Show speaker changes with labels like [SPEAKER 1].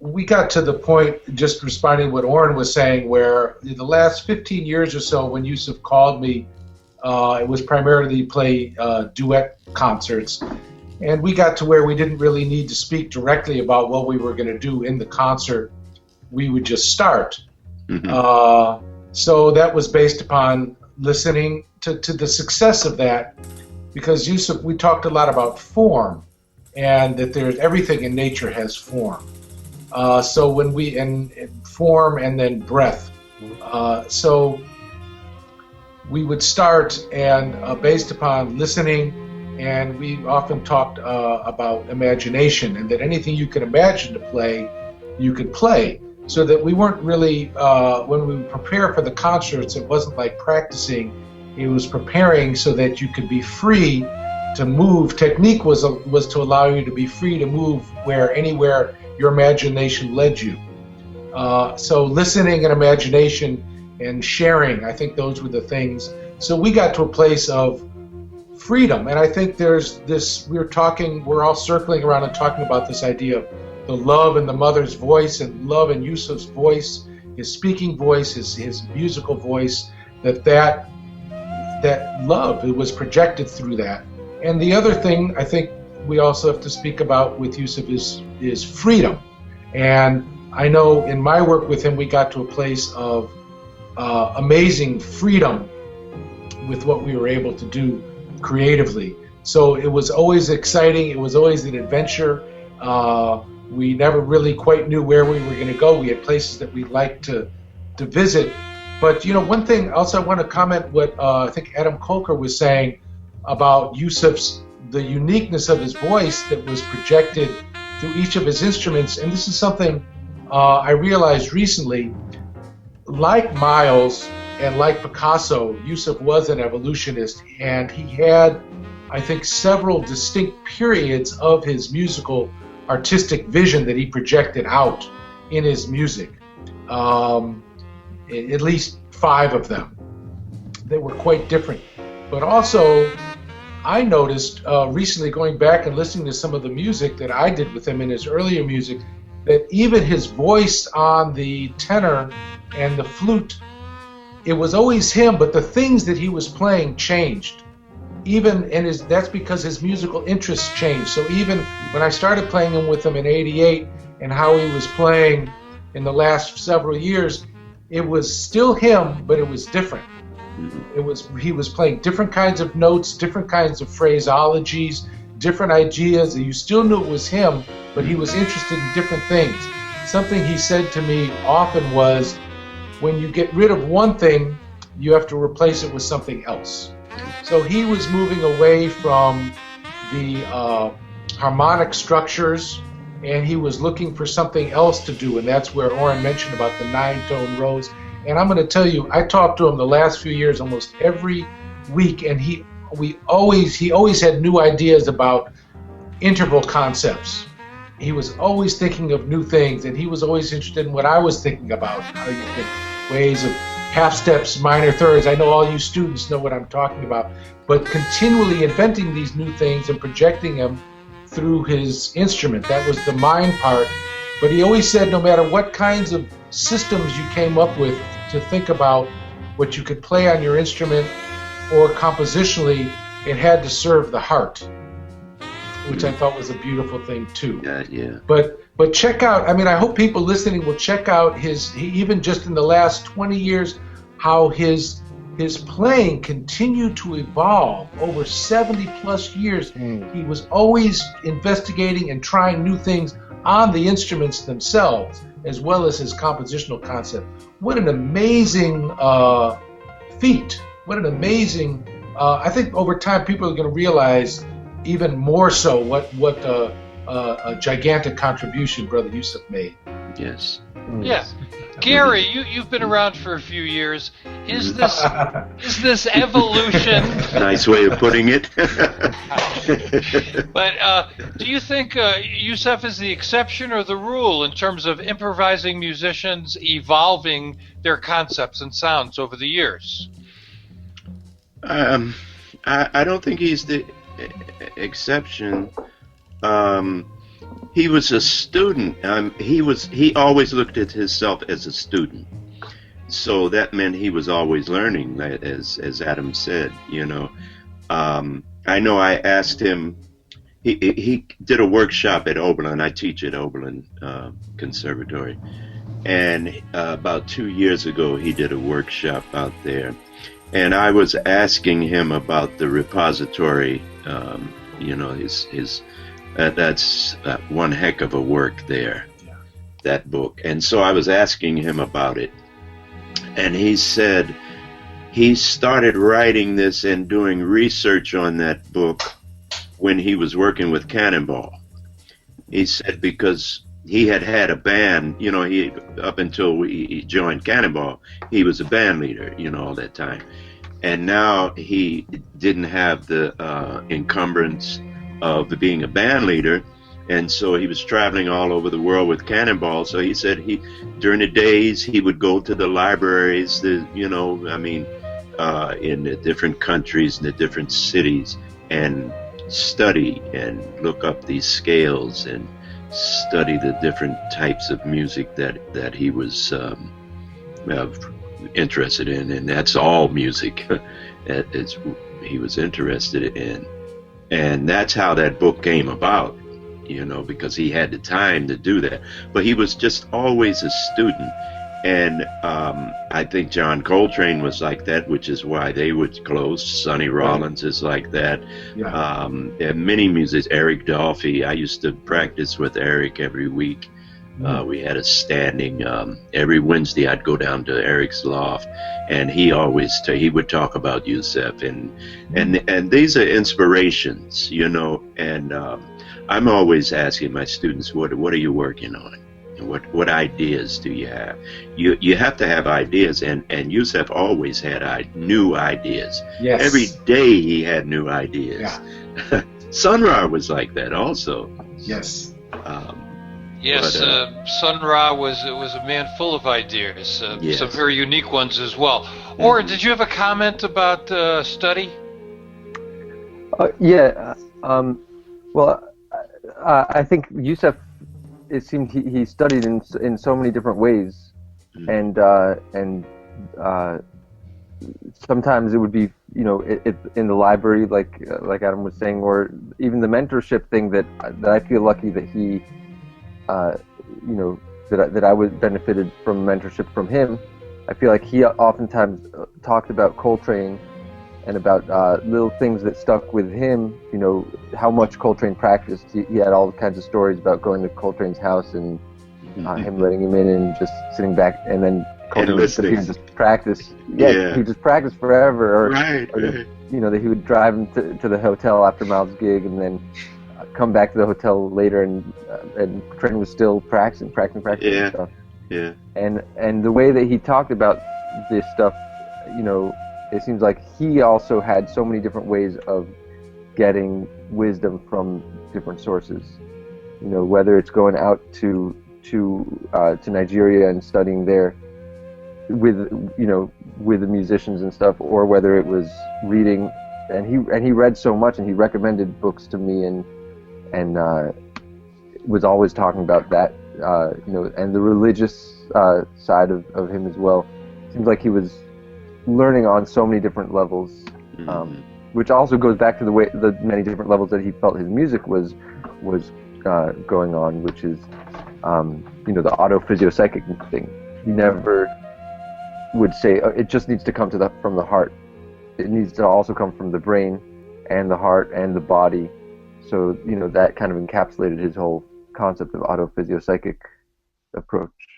[SPEAKER 1] we got to the point, just responding to what Oren was saying, where in the last 15 years or so, when Yusef called me, it was primarily to play duet concerts. And we got to where we didn't really need to speak directly about what we were going to do in the concert. We would just start. Mm-hmm. So that was based upon listening to the success of that, because Yusef, we talked a lot about form, and that there's everything in nature has form. So when we and form and then breath. So we would start and based upon listening, and we often talked about imagination, and that anything you could imagine to play, you could play. So that we weren't really, when we would prepare for the concerts, it wasn't like practicing. It was preparing so that you could be free to move. Technique was to allow you to be free to move anywhere your imagination led you. So listening and imagination and sharing, I think those were the things. So we got to a place of freedom, and I think there's this, we're all circling around and talking about this idea of the love in the mother's voice, and love in Yusef's voice, his speaking voice, his musical voice, that love, it was projected through that. And the other thing I think we also have to speak about with Yusef is freedom. And I know in my work with him, we got to a place of amazing freedom with what we were able to do creatively. So it was always exciting. It was always an adventure. We never really quite knew where we were going to go. We had places that we liked to visit. But, one thing also I want to comment what I think Adam Kolker was saying about Yusef's, the uniqueness of his voice that was projected through each of his instruments. And this is something I realized recently. Like Miles and like Picasso, Yusef was an evolutionist, and he had, I think, several distinct periods of his musical artistic vision that he projected out in his music. At least 5 of them. They were quite different. But also, I noticed recently, going back and listening to some of the music that I did with him in his earlier music, that even his voice on the tenor and the flute, it was always him, but the things that he was playing changed. That's because his musical interests changed. So even when I started playing with him in '88, and how he was playing in the last several years, it was still him, but it was different. He was playing different kinds of notes, different kinds of phraseologies, different ideas. You still knew it was him, but he was interested in different things. Something he said to me often was, when you get rid of one thing, you have to replace it with something else. So he was moving away from the harmonic structures, and he was looking for something else to do, and that's where Oren mentioned about the 9-tone rose. And I'm going to tell you, I talked to him the last few years almost every week, and he always had new ideas about interval concepts. He was always thinking of new things, and he was always interested in what I was thinking about, how you could ways of half steps, minor thirds. I know all you students know what I'm talking about, but continually inventing these new things and projecting them through his instrument. That was the mind part. But he always said, no matter what kinds of systems you came up with to think about what you could play on your instrument or compositionally, it had to serve the heart, which I thought was a beautiful thing too.
[SPEAKER 2] Yeah.
[SPEAKER 1] But check out, I hope people listening will check out even just in the last 20 years, how his playing continued to evolve over 70 plus years. He was always investigating and trying new things on the instruments themselves, as well as his compositional concept. What an amazing feat. What an amazing, I think over time people are going to realize even more so what a gigantic contribution Brother Yusef made.
[SPEAKER 2] Yes.
[SPEAKER 3] Yeah. Gary, you've been around for a few years. Is this evolution?
[SPEAKER 2] Nice way of putting it.
[SPEAKER 3] But do you think Yusef is the exception or the rule in terms of improvising musicians evolving their concepts and sounds over the years?
[SPEAKER 2] I don't think he's the exception. He was a student. He always looked at himself as a student. So that meant he was always learning, as Adam said. I know I asked him. He did a workshop at Oberlin. I teach at Oberlin Conservatory, and about 2 years ago he did a workshop out there, and I was asking him about the repository. His that's one heck of a work there, that book. And so I was asking him about it, and he said he started writing this and doing research on that book when he was working with Cannonball. He said because he had a band, he up until he joined Cannonball, he was a band leader, all that time. And now he didn't have the encumbrance of being a band leader, and so he was traveling all over the world with Cannonball. So he said during the days he would go to the libraries, in the different countries, in the different cities, and study and look up these scales and study the different types of music that he was interested in, and that's all music he was interested in. And that's how that book came about, because he had the time to do that. But he was just always a student. And I think John Coltrane was like that, which is why they were close. Sonny Rollins is like that. Yeah. Many musicians, Eric Dolphy. I used to practice with Eric every week. We had a standing every Wednesday. I'd go down to Eric's loft, and he would talk about Yusef, and these are inspirations, And I'm always asking my students, what are you working on? And what ideas do you have? You have to have ideas, and Yusef always had new ideas.
[SPEAKER 1] Yes.
[SPEAKER 2] Every day he had new ideas. Yeah. Sun Ra was like that also.
[SPEAKER 1] Yes.
[SPEAKER 3] Yes, Sun Ra was a man full of ideas,
[SPEAKER 2] yes.
[SPEAKER 3] Some very unique ones as well. Oran, did you have a comment about study?
[SPEAKER 4] Well, I think Yusef, it seemed he studied in so many different ways, and sometimes it would be in the library, like Adam was saying, or even the mentorship thing that I feel lucky that he. That I was benefited from mentorship from him. I feel like he oftentimes talked about Coltrane and about little things that stuck with him. How much Coltrane practiced. He had all kinds of stories about going to Coltrane's house and him letting him in and just sitting back, and then Coltrane would just practice. Yeah, he just practiced forever. Or that he would drive him to the hotel after Miles' gig, and then come back to the hotel later, and Coltrane was still practicing
[SPEAKER 2] yeah.
[SPEAKER 4] stuff.
[SPEAKER 2] Yeah.
[SPEAKER 4] And the way that he talked about this stuff, it seems like he also had so many different ways of getting wisdom from different sources. Whether it's going out to Nigeria and studying there with the musicians and stuff, or whether it was reading, and he read so much, and he recommended books to me, and was always talking about that, and the religious side of him as well. Seems like he was learning on so many different levels, which also goes back to the many different levels that he felt his music was going on, which is the auto-physio-psychic thing. He never would say it just needs to come from the heart. It needs to also come from the brain and the heart and the body. So, that kind of encapsulated his whole concept of auto-physio-psychic approach.